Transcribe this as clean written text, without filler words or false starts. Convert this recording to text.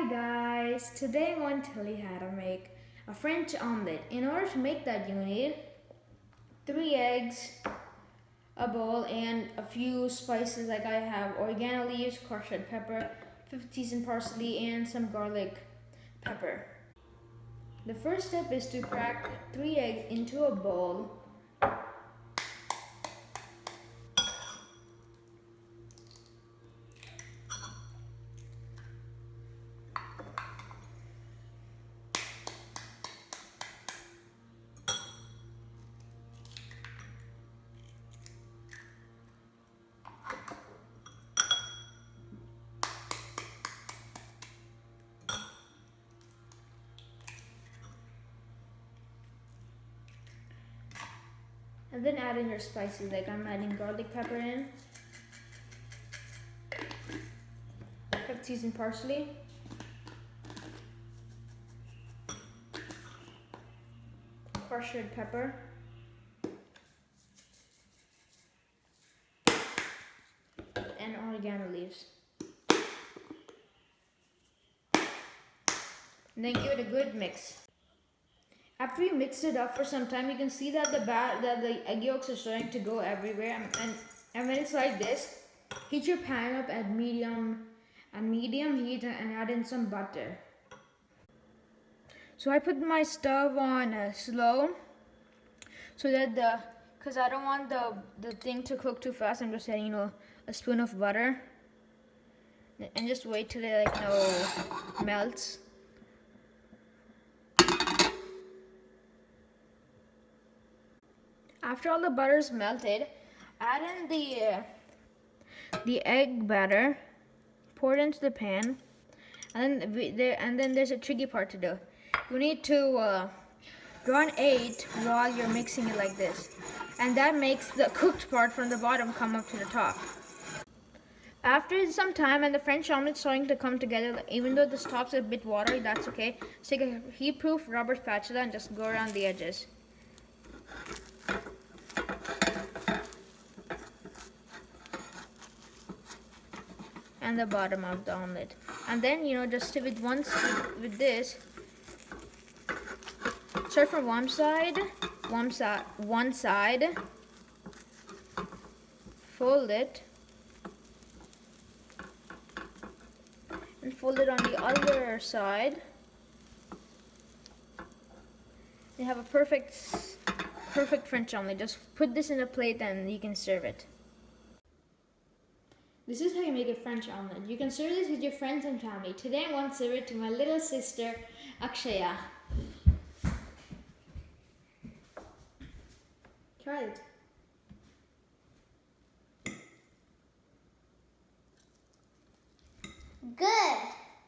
guys, today I want to tell you how to make a French omelette. In order to make that you need 3 eggs, a bowl, and a few spices like I have oregano leaves, crushed red pepper, 50 seasoned parsley, and some garlic pepper. The first step is to crack 3 eggs into a bowl. And then add in your spices, like I'm adding garlic pepper in, 50 seasoned parsley, crushed red pepper, and oregano leaves. And then give it a good mix. After you mix it up for some time, you can see that the egg yolks are starting to go everywhere. And when it's like this, heat your pan up at medium heat and add in some butter. So I put my stove on slow, so that because I don't want the thing to cook too fast. I'm just adding a spoon of butter, and just wait till it melts. After all the butter is melted, add in the egg batter, pour it into the pan, and then there's a tricky part to do. You need to draw an 8 while you're mixing it like this, and that makes the cooked part from the bottom come up to the top. After some time and the French omelet is starting to come together, even though the top's a bit watery, that's okay. Just take a heat-proof rubber spatula and just go around the edges. And the bottom of the omelet, and then just with this, start from one side, fold it, and fold it on the other side. You have a perfect French omelet. Just put this in a plate and you can serve it. This is how you make a French omelet. You can serve this with your friends and family. Today I want to serve it to my little sister, Akshaya. Try it. Good.